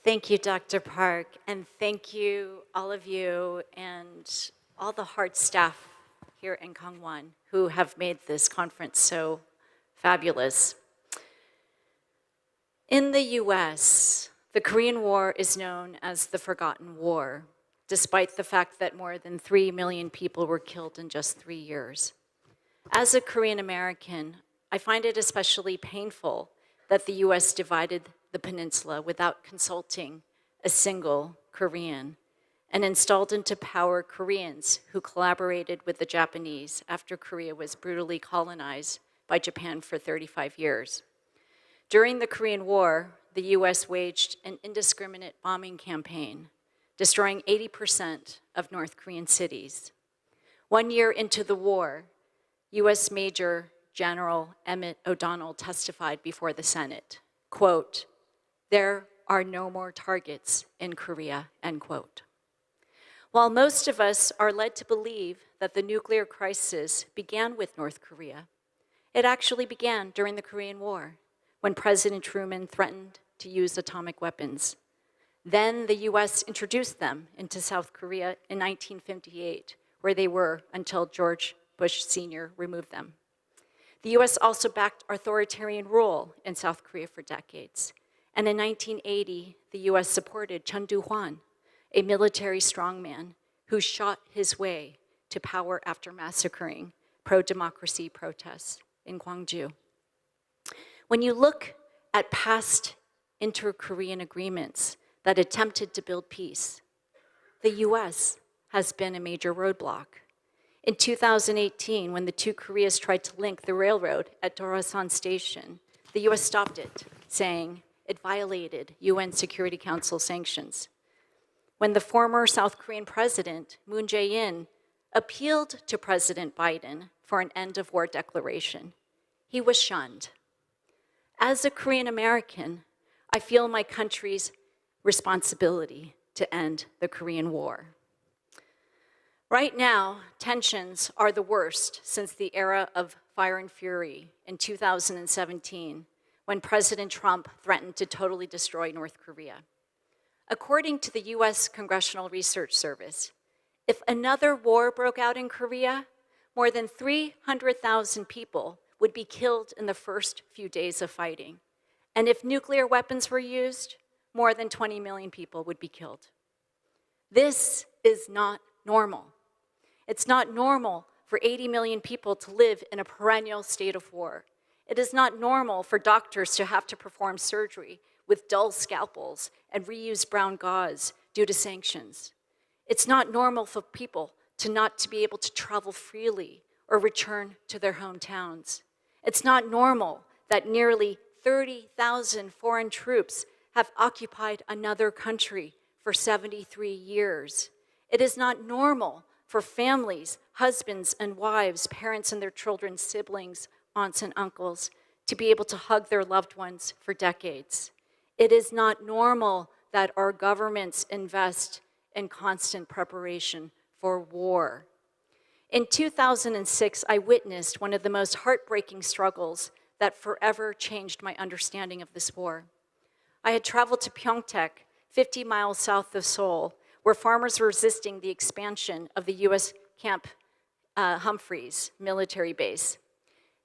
Thank you, Dr. Park, and thank you, all of you, and all the hard staff here in Gangwon who have made this conference so fabulous. In the US, the Korean War is known as the Forgotten War, despite the fact that more than 3 million people were killed in just 3 years. As a Korean American, I find it especially painful that the US divided the peninsula without consulting a single Korean and installed into power Koreans who collaborated with the Japanese after Korea was brutally colonized by Japan for 35 years. During the Korean War, the US waged an indiscriminate bombing campaign, destroying 80% of North Korean cities. 1 year into the war, US Major General Emmett O'Donnell testified before the Senate, quote, "There are no more targets in Korea," end quote. While most of us are led to believe that the nuclear crisis began with North Korea, it actually began during the Korean War, when President Truman threatened to use atomic weapons. Then the US introduced them into South Korea in 1958, where they were until George Bush Sr. removed them. The US also backed authoritarian rule in South Korea for decades. And in 1980, the US supported Chun Doo-hwan, a military strongman who shot his way to power after massacring pro-democracy protests in Gwangju. When you look at past inter-Korean agreements that attempted to build peace, the US has been a major roadblock. In 2018, when the two Koreas tried to link the railroad at Dorasan Station, the US stopped it, saying it violated UN Security Council sanctions. When the former South Korean president, Moon Jae-in, appealed to President Biden for an end-of-war declaration, he was shunned. As a Korean American, I feel my country's responsibility to end the Korean War. Right now, tensions are the worst since the era of fire and fury in 2017, when President Trump threatened to totally destroy North Korea. According to the US Congressional Research Service, if another war broke out in Korea, more than 300,000 people would be killed in the first few days of fighting. And if nuclear weapons were used, more than 20 million people would be killed. This is not normal. It's not normal for 80 million people to live in a perennial state of war. It is not normal for doctors to have to perform surgery with dull scalpels and reuse brown gauze due to sanctions. It's not normal for people to not to be able to travel freely or return to their hometowns. It's not normal that nearly 30,000 foreign troops have occupied another country for 73 years. It is not normal for families, husbands and wives, parents and their children, siblings, aunts and uncles, to be able to hug their loved ones for decades. It is not normal that our governments invest in constant preparation for war. In 2006, I witnessed one of the most heartbreaking struggles that forever changed my understanding of this war. I had traveled to Pyeongchang, 50 miles south of Seoul, where farmers were resisting the expansion of the US Camp Humphreys military base.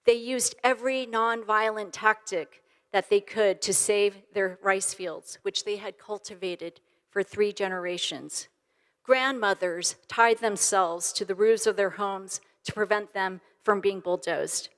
They used every nonviolent tactic that they could to save their rice fields, which they had cultivated for 3 generations. Grandmothers tied themselves to the roofs of their homes to prevent them from being bulldozed.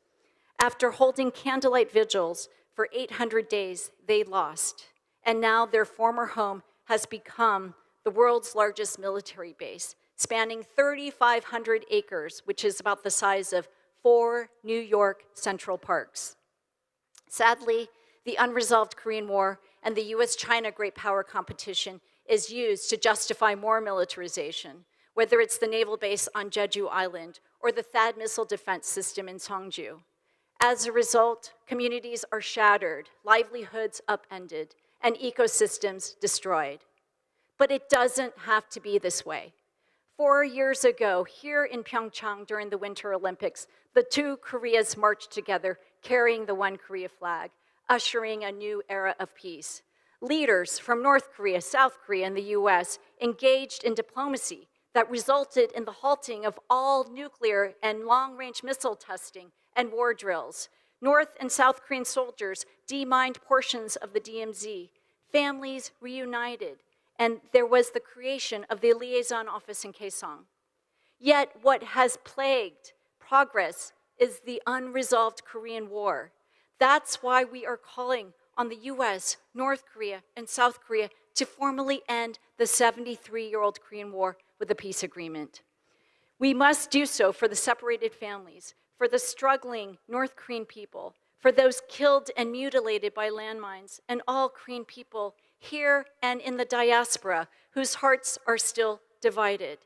After holding candlelight vigils for 800 days, they lost. And now their former home has become the world's largest military base, spanning 3,500 acres, which is about the size of 4 New York Central Parks. Sadly, the unresolved Korean War and the US-China great power competition is used to justify more militarization, whether it's the naval base on Jeju Island or the THAAD missile defense system in Seongju. As a result, communities are shattered, livelihoods upended, and ecosystems destroyed. But it doesn't have to be this way. 4 years ago, here in Pyeongchang during the Winter Olympics, the two Koreas marched together carrying the One Korea flag, ushering a new era of peace. Leaders from North Korea, South Korea, and the US engaged in diplomacy that resulted in the halting of all nuclear and long-range missile testing and war drills. North and South Korean soldiers demined portions of the DMZ. Families reunited, and there was the creation of the liaison office in Kaesong. Yet what has plagued progress is the unresolved Korean War. That's why we are calling on the US, North Korea, and South Korea to formally end the 73-year-old Korean War with a peace agreement. We must do so for the separated families, for the struggling North Korean people, for those killed and mutilated by landmines, and all Korean people here and in the diaspora whose hearts are still divided.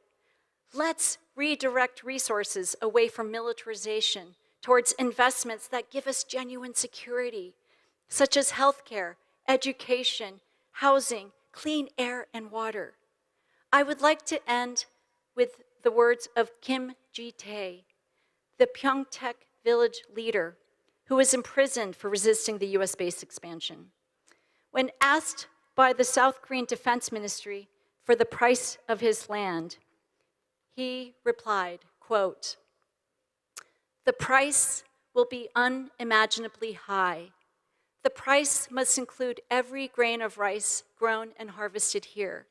Let's redirect resources away from militarization towards investments that give us genuine security, such as healthcare, education, housing, clean air, and water. I would like to end with the words of Kim Ji-tae, the Pyeongchang village leader who was imprisoned for resisting the US base expansion. When asked by the South Korean Defense Ministry for the price of his land, he replied, quote, "The price will be unimaginably high. The price must include every grain of rice grown and harvested here.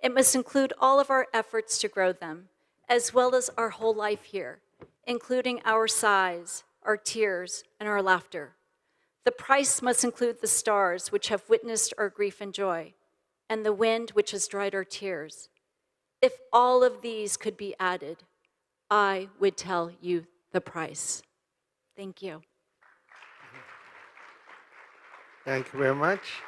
It must include all of our efforts to grow them, as well as our whole life here, including our sighs, our tears, and our laughter. The price must include the stars which have witnessed our grief and joy, and the wind which has dried our tears. If all of these could be added, I would tell you the price." Thank you. Thank you very much.